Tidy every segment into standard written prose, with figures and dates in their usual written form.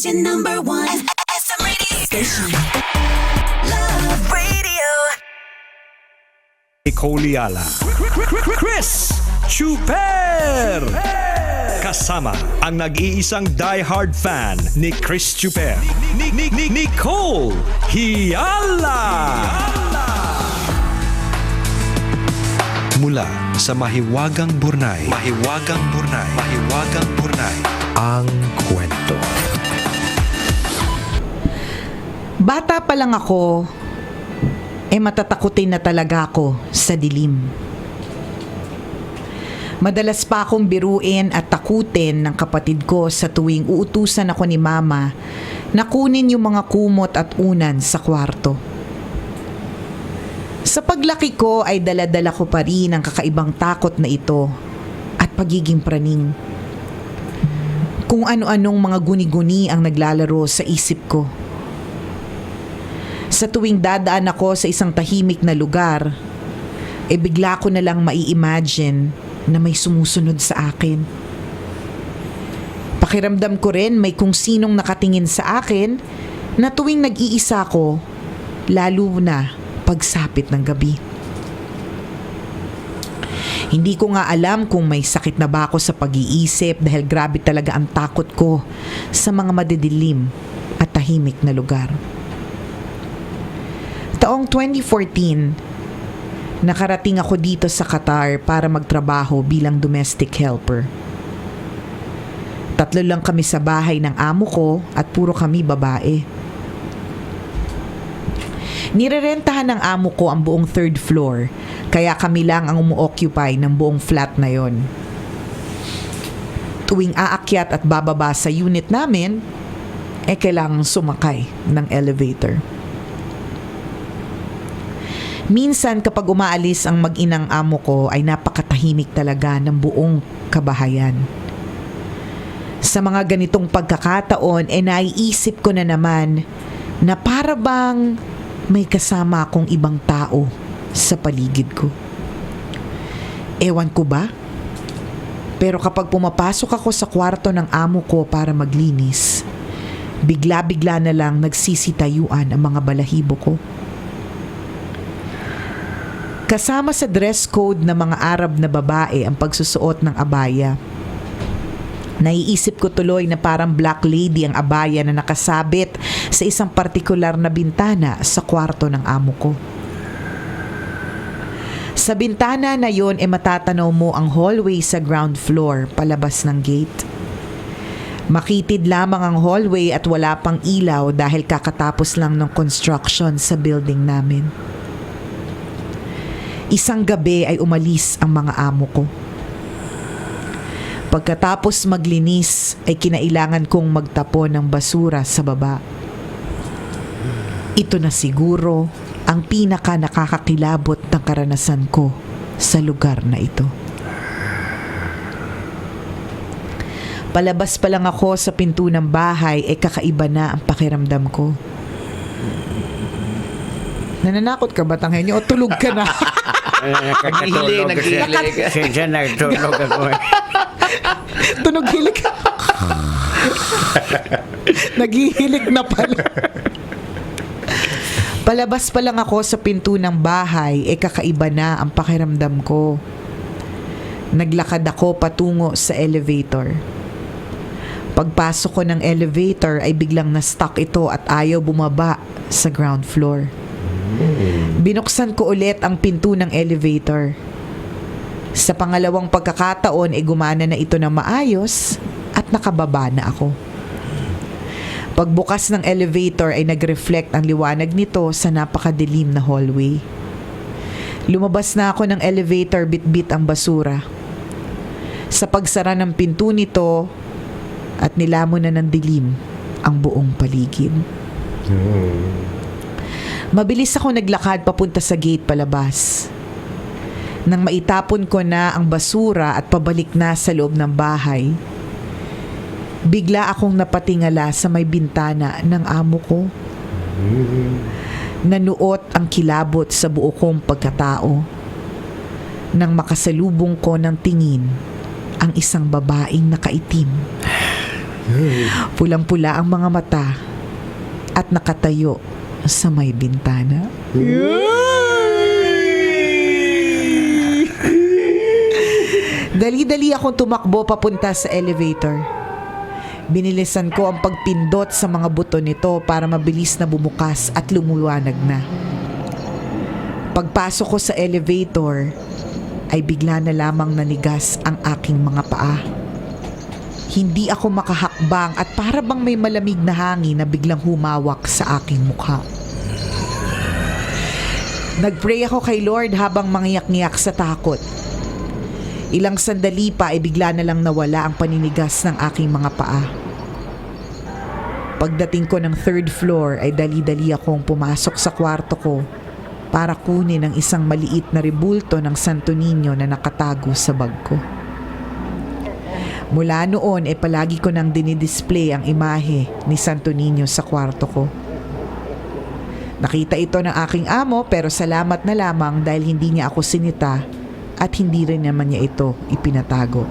is your number one SM radio station. Love Radio. Nicole Yala, Chris Chuper, kasama ang nag-iisang die-hard fan ni Chris Chuper, Nicole Hiala. Mula sa Mahiwagang Burnay, ang kwento. Bata pa lang ako, matatakutin na talaga ako sa dilim. Madalas pa akong biruin at takutin ng kapatid ko sa tuwing uutusan ako ni Mama na kunin yung mga kumot at unan sa kwarto. Sa paglaki ko ay dala-dala ko pa rin ang kakaibang takot na ito at pagiging praning. Kung ano-anong mga guni-guni ang naglalaro sa isip ko. Sa tuwing dadaan ako sa isang tahimik na lugar, bigla ko na lang mai-imagine na may sumusunod sa akin. Pakiramdam ko rin may kung sinong nakatingin sa akin na tuwing nag-iisa ko, lalo na pagsapit ng gabi. Hindi ko nga alam kung may sakit na ba ako sa pag-iisip dahil grabe talaga ang takot ko sa mga madidilim at tahimik na lugar. Taong 2014, nakarating ako dito sa Qatar para magtrabaho bilang domestic helper. 3 lang kami sa bahay ng amo ko at puro kami babae. Nirerentahan ng amo ko ang buong 3rd floor, kaya kami lang ang umu-occupy ng buong flat na yon. Tuwing aakyat at bababa sa unit namin, kailangang sumakay ng elevator. Minsan kapag umaalis ang mag-inang amo ko ay napakatahimik talaga ng buong kabahayan. Sa mga ganitong pagkakataon naiisip ko na naman na para bang may kasama akong ibang tao sa paligid ko. Ewan ko ba? Pero kapag pumapasok ako sa kwarto ng amo ko para maglinis, bigla-bigla na lang nagsisitayuan ang mga balahibo ko. Kasama sa dress code ng mga Arab na babae ang pagsusuot ng abaya. Naiisip ko tuloy na parang black lady ang abaya na nakasabit sa isang partikular na bintana sa kwarto ng amo ko. Sa bintana na yon matatanaw mo ang hallway sa ground floor palabas ng gate. Makitid lamang ang hallway at wala pang ilaw dahil kakatapos lang ng construction sa building namin. Isang gabi ay umalis ang mga amo ko. Pagkatapos maglinis ay kinailangan kong magtapon ng basura sa baba. Ito na siguro ang pinaka nakakakilabot na karanasan ko sa lugar na ito. Palabas pa lang ako sa pinto ng bahay kakaiba na ang pakiramdam ko. Nananakot ka ba, Tanghenyo, o tulog ka na? Naghihilig. Siya nagtulog ako. Tunog hilig. Naghihilig na pala. Palabas pa lang ako sa pinto ng bahay, kakaiba na ang pakiramdam ko. Naglakad ako patungo sa elevator. Pagpasok ko ng elevator ay biglang na-stuck ito at ayaw bumaba sa ground floor. Binuksan ko ulit ang pinto ng elevator. Sa pangalawang pagkakataon gumana na ito ng maayos at nakababa na ako. Pagbukas ng elevator ay nag-reflect ang liwanag nito sa napakadilim na hallway. Lumabas na ako ng elevator, bit-bit ang basura. Sa pagsara ng pinto nito at nilamon na ng dilim ang buong paligid. Mabilis ako naglakad papunta sa gate palabas. Nang maitapon ko na ang basura at pabalik na sa loob ng bahay, bigla akong napatingala sa may bintana ng amo ko. Nanuot ang kilabot sa buo kong pagkatao nang makasalubong ko ng tingin ang isang babaeng nakaitim Pulang-pula ang mga mata at nakatayo sa may bintana. Dali-dali akong tumakbo papunta sa elevator. Binilisan ko ang pagpindot sa mga buto nito para mabilis na bumukas at lumuwanag na. Pagpasok ko sa elevator, ay bigla na lamang nanigas ang aking mga paa. Hindi ako makahakbang at para bang may malamig na hangin na biglang humawak sa aking mukha. Nagpray ako kay Lord habang mangiyak-ngiyak sa takot. Ilang sandali pa ay bigla na lang nawala ang paninigas ng aking mga paa. Pagdating ko ng 3rd floor ay dali-dali akong pumasok sa kwarto ko para kunin ang isang maliit na rebulto ng Santo Niño na nakatago sa bag ko. Mula noon ay palagi ko nang dinidisplay ang imahe ni Santo Niño sa kwarto ko. Nakita ito ng aking amo pero salamat na lamang dahil hindi niya ako sinita at hindi rin naman niya ito ipinatago.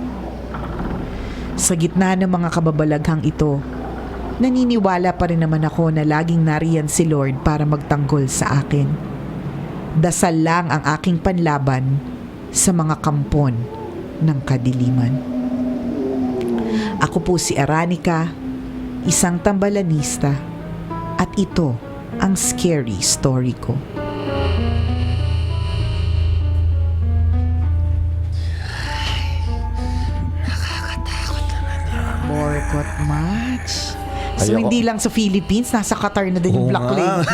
Sa gitna ng mga kababalaghang ito, naniniwala pa rin naman ako na laging nariyan si Lord para magtanggol sa akin. Dasal lang ang aking panlaban sa mga kampon ng kadiliman. Ako po si Aranica, isang tambalanista, at ito ang scary story ko. Borkot match. So Ayoko. hindi lang sa Philippines, nasa Qatar na din yung Oo Black nga. Lady.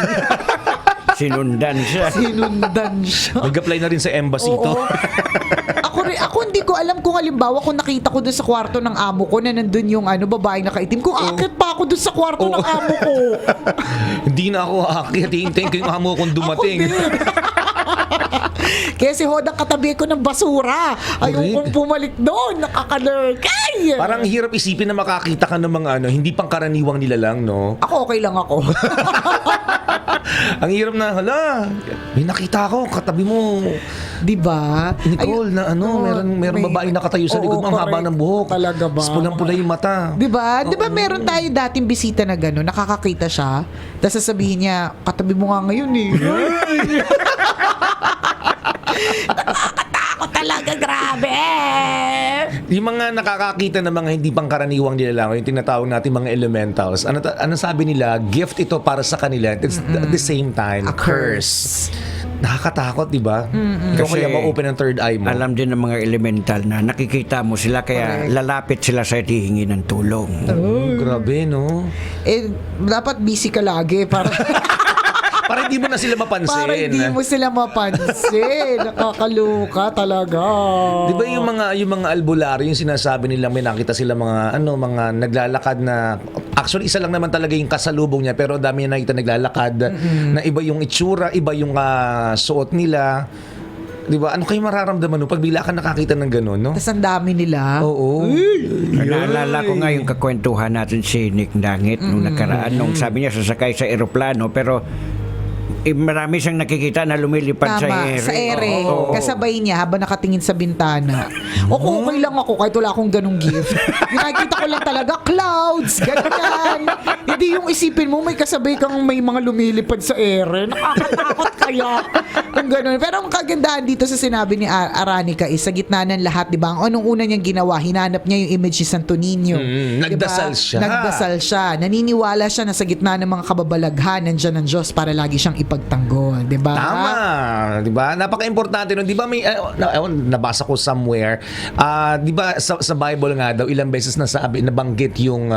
Sinundan siya. Sinundan siya. Nag-apply na rin sa embassy to. Oo. Ako hindi ko alam kung halimbawa kung nakita ko doon sa kwarto ng amo ko na nandun yung babae na kaitim. Kung akit pa ako doon sa kwarto ng amo ko. Hindi na ako aakyat. Hintayin ko yung amo kong dumating. Ako din. Kaya si Hodang katabi ko ng basura. Ayokong pumalik doon. Nakakalurkay. Parang hirap isipin na makakita ka ng mga hindi pang karaniwang nilalang, no? Ako okay lang ako. Ang hirap na, hala, may nakita ako, katabi mo. Diba? Nicole, na meron babae nakatayo sa likod mo, ang haba ng buhok. Talaga ba? Tapos pulang-pula yung mata. Diba? Diba meron tayo dating bisita na gano'n, nakakakita siya, tapos sasabihin niya, katabi mo nga ngayon eh. Nakakatakot talaga, grabe! Yung mga nakakakita ng mga hindi pang karaniwang nilalang, yung tinatawag natin mga elementals, ano sabi nila, gift ito para sa kanila, it's at the same time, A curse. Nakakatakot, di ba? Ikaw Kasi kaya ma-open ang third eye mo. Alam din ng mga elemental na nakikita mo sila kaya lalapit sila sa hihingi ng tulong. Grabe, no? Dapat busy ka lagi para Para hindi mo na sila mapansin. para hindi mo sila mapansin. Nakakaluka talaga. Di ba yung mga albularyo, yung sinasabi nila may nakita sila mga naglalakad na actually isa lang naman talaga yung kasalubong niya pero dami niya nakita naglalakad na iba yung itsura, iba yung suot nila. Di ba? Ano kayo mararamdaman no pag bigla ka nakakita ng gano'n, no? Tapos ang dami nila. Oo. Naalala ko nga yung kakwentuhan natin si Nick Dangit nung nakaraan nung sabi niya sasakay sa eroplano pero marami siyang nakikita na lumilipad sa Tama, ere. sa ere. Oo. Kasabay niya habang nakatingin sa bintana. Okay lang ako kahit wala akong ganong gift. Nakikita ko lang talaga, clouds, ganyan. Hindi yung isipin mo may kasabay kang may mga lumilipad sa ere. Nakakatakot kaya. Kung ganun. Pero ang kagandahan dito sa sinabi ni Aranica is sa gitna ng lahat, di ba? Ang anong una niyang ginawa, hinanap niya yung image ni Santo Niño. Nagdasal siya. Nagdasal siya. Naniniwala siya na sa gitna ng mga kababalaghan, nandiyan ang Diyos para lagi siyang ipagtanggol, 'di ba? Tama, 'di ba? Napaka-importante nun. 'Di ba may nabasa ko somewhere, 'di ba sa Bible nga daw ilang beses nabanggit yung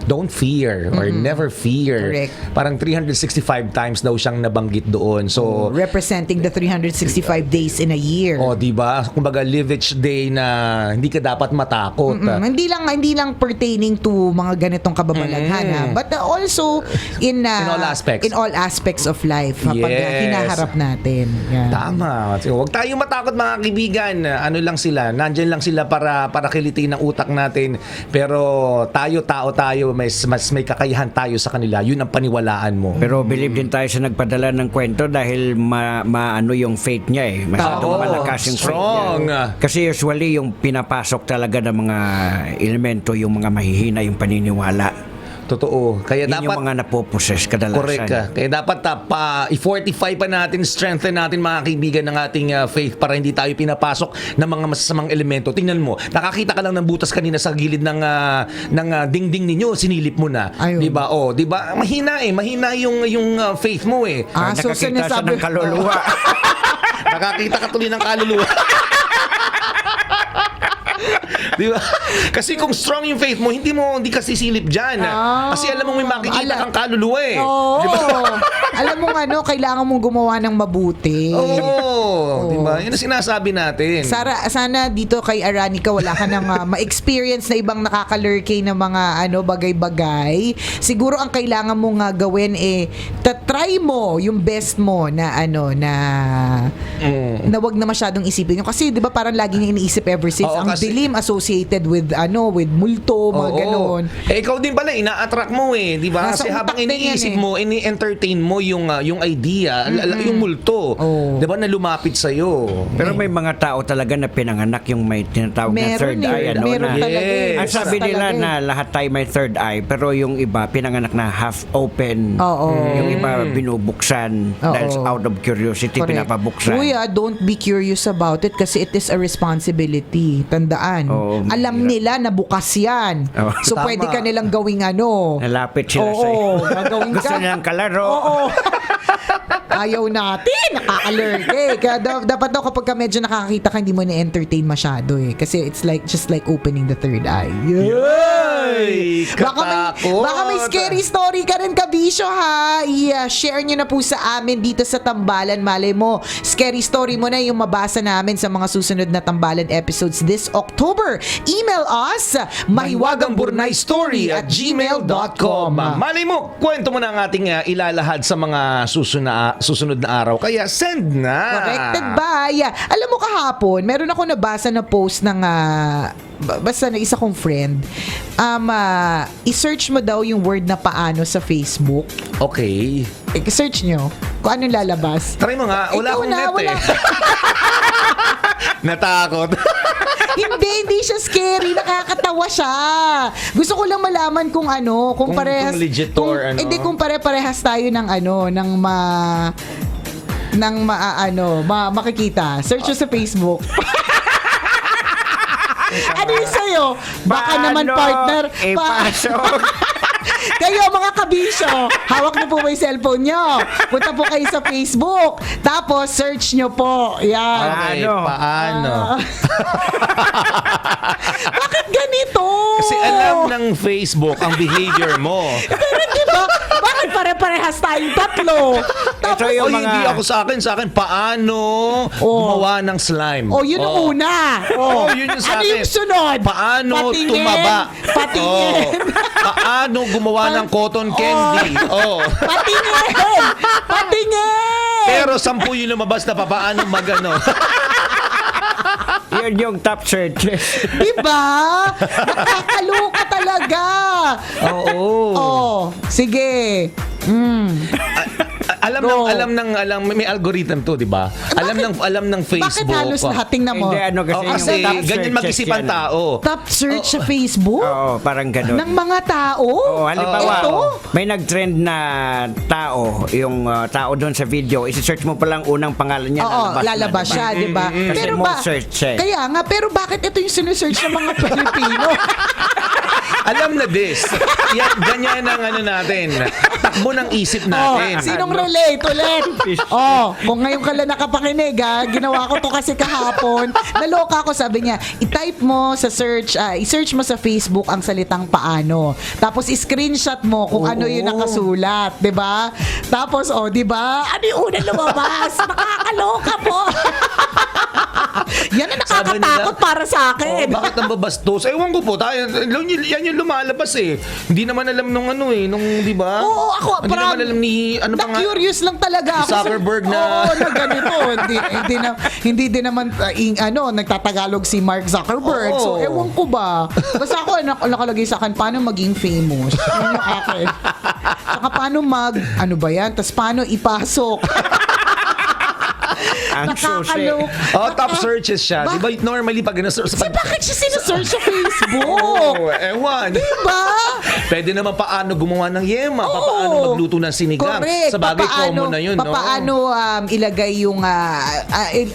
don't fear or never fear. Correct. Parang 365 times daw siyang nabanggit doon. So Representing the 365 days in a year. 'di ba? Kumbaga live each day na hindi ka dapat matakot. Hindi lang pertaining to mga ganitong kababalaghan, ha? But also in all aspects. In all aspects of life kapag Yes. hinaharap natin. Yan. Tama. So, huwag tayong matakot mga kaibigan. Ano lang sila, nandyan lang sila para kilitin ang utak natin. Pero tao tayo, mas may kakayahan tayo sa kanila. Yun ang paniwalaan mo. Pero believe din tayo sa nagpadala ng kwento dahil maano yung faith niya eh. Masyadong Oo, malakas yung faith strong. niya. Kasi usually yung pinapasok talaga ng mga elemento, yung mga mahihina, yung paniniwala. Totoo. Kaya Yun dapat yung mga napoposes kadalasan. correct ka. Kaya dapat i-fortify pa natin, strengthen natin mga kaibigan ng ating faith para hindi tayo pinapasok ng mga masasamang elemento. Tingnan mo, nakakita ka lang ng butas kanina sa gilid ng dingding ninyo, sinilip mo na. Ayun. 'Di ba? Oh, 'di ba? Mahina yung faith mo eh. So Nakakita siya ng kaluluwa. Nakakita ka tuloy ng kaluluwa. Di ba? Kasi kung strong yung faith mo, hindi ka sisilip dyan. Kasi alam mo may makikita kang kaluluwa eh. Oo. Di ba? Alam mo kailangan mong gumawa ng mabuti. Oo. Di ba? Yan ang sinasabi natin. Sana dito kay Aranica wala ka nang ma-experience na ibang nakakalurkay na mga bagay-bagay. Siguro ang kailangan mo nga gawin try mo yung best mo na na wag na masyadong isipin. Kasi 'di ba parang lagi niya iniisip ever since Oo, ang kasi- dilim associated with with multo, mga Oo. ganon. Ikaw din pala, ina-attract mo eh, di ba? Nasa Kasi utak habang din yan iniisip eh. mo, ini-entertain mo yung idea, yung multo. Oo. Di ba, na lumapit sa'yo. Pero may mga tao talaga na pinanganak yung may tinatawag na Meron third eye. meron na, talaga. Yes. ang sabi nila Talaga. na lahat tayo may third eye, pero yung iba pinanganak na half open. Oo. Yung iba binubuksan Oo. dahil out of curiosity Correct. pinapabuksan. Kuya, don't be curious about it kasi it is a responsibility. Tandaan. Oo, Alam nila na bukas yan. Oo. So, Tama. pwede ka nilang gawing Nalapit sila Oo, sa'yo. gagawin Gusto ka. nilang kalaro. Oo. Ayaw natin. Nakaka-alert Kaya dapat daw kapag ka medyo nakakita ka, hindi mo na-entertain masyado eh. Kasi it's like, just like opening the third eye. Yay! Baka may scary story ka rin, Kabisyo, ha? I-share nyo na po sa amin dito sa Tambalan. Malay mo, scary story mo na yung mabasa namin sa mga susunod na Tambalan episodes this October. Email us, mahiwagangburnaystory@gmail.com. Malay mo, kwento mo na ang ating ilalahad sa mga susunod na araw. Kaya send na. Corrected by. Alam mo kahapon, meron ako nabasa na post ng basta na isa kong friend. I-search mo daw yung word na paano sa Facebook. Okay. I-search nyo kung anong lalabas. Try mo nga. Wala Ikaw akong na, net wala. eh. Natakot. hindi siya scary, nakakatawa siya. Gusto ko lang malaman kung Kung parehas legit to or ano. Hindi kung pare-parehas tayo ng makikita. Search nyo sa Facebook. Ano yung sa'yo? Baka naman partner. Ipasok. Kayo mga kabisyo, hawak niyo po ba yung cellphone nyo? Punta po kayo sa Facebook. Tapos search nyo po. Yan. Okay, Paano? paano? Bakit ganito? Kasi alam ng Facebook ang behavior mo. Pero diba, bakit pare-parehas tayong tatlo? Tapos, Ito yung Oy, mga- hindi ako sa akin, paano gumawa ng slime? yun ang una. Yun yung sa Ano akin. yung sunod? Paano Patingin. tumaba? Patingin. Paano gumawa ng cotton candy? Patingin! Pero 10 yung lumabas na paano magano. Yun yung top searches. Diba? Nakakaloka talaga. Oo. Sige. Alam may algorithm to, 'di ba? Alam ng Facebook. Bakit halos lahat? Tingnan mo. Hindi, kasi Kasi yung top ganyan searches mag-isip ang yan. tao. Top search sa Facebook? Oo, parang ganun. Ng mga tao? Oo, halimbawa, Ito? may nag-trend na tao, yung tao doon sa video, isi-search mo palang unang pangalan niya, Oo, lalabas na, siya, di ba? Kasi Pero most search siya. Kaya nga, pero bakit ito yung sinesearch ng mga Pilipino? Alam na this. Ganyan ang natin. Takbo ng isip natin. Sinong relate ulit? Kung ngayon ka lang nakapakinig, ginawa ko to kasi kahapon. Naloka ako, sabi niya, i-type mo sa search, i-search mo sa Facebook ang salitang paano. Tapos i-screenshot mo kung ano yung nakasulat, 'di ba? Tapos 'di ba? Ano yung unang lumabas? Nakakaloka po. Yan ang nakakatakot para sa akin. Bakit ang babastos? Ewan ko po. Yan yung lumalabas eh. Hindi naman alam nung di ba? Oo, ako, Hindi naman alam ni, na-curious lang talaga ako. Zuckerberg na. Oo, na ganito. hindi din naman, nagtatagalog si Mark Zuckerberg. Oo. So, ewan ko ba. Basta ako, nakalagay sa akin, paano maging famous? Yun yung akin. Saka paano ano ba yan? Tapos paano ipasok? Ang susi. Nakakaloka. Oh, top searches siya. Di ba normally pag Kasi bakit siya sinesearch sa Facebook? Oh, ewan. Diba? Pwede naman paano gumawa ng yema, paano magluto ng sinigang. Correct. Sa bagay, common na yun, no? Paano ilagay yung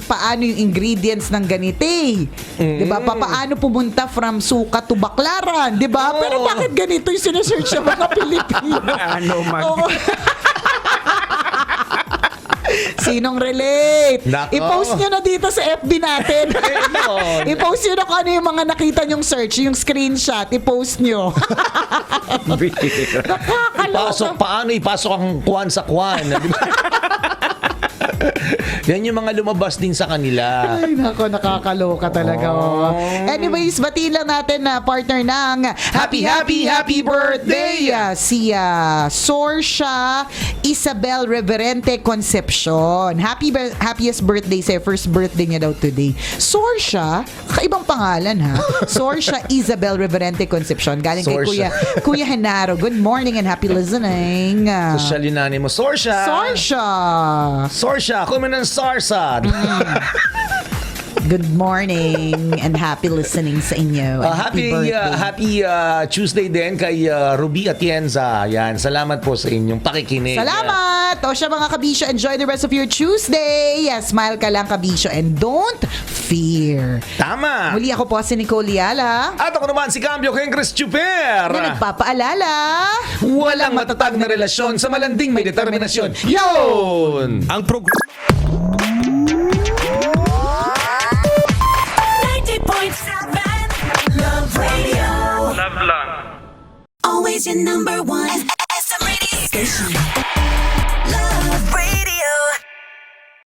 paano yung ingredients ng ganite. 'Di ba? Paano pumunta from suka to baklaran, 'di ba? Oo. Pero bakit ganito yung sinesearch ng mga Pilipino? Ano Oo. Sinong relate? Nako. I-post nyo na dito sa FB natin. Ayun. I-post nyo na kung ano yung mga nakita nyong search, yung screenshot. I-post nyo. Nakakaloka. Ipasok ang kwan sa kwan. Di ba? Yan yung mga lumabas din sa kanila. Ay, nako, nakakaloka talaga. Anyways, batiin lang natin na partner ng happy birthday! Si Sorsha Isabel Reverente Concepcion. Happiest birthday sa'yo. First birthday niya daw today. Sorsha, kaibang pangalan ha. Sorsha Isabel Reverente Concepcion. Galing kay Sorsha. Kuya Henaro. Good morning and happy listening. Social yunani mo. Sorsha! Sorsha, kumi ng Sarsa. Good morning and happy listening sa inyo. And Happy Tuesday din kay Ruby Atienza. Yan, salamat po sa inyong pakikinig. Salamat! O siya mga kabisyo, enjoy the rest of your Tuesday. Smile ka lang kabisyo and don't fear. Tama. Muli ako po si Nicole Liala. At ako naman si Cambio King Chris Chuper. Na nagpapaalala, Walang matatag na relasyon sa malanding may determinasyon. Yun! Ang programa 90.7 Love Radio. Love lang. Always your number one. SM Radio Station. Love Radio.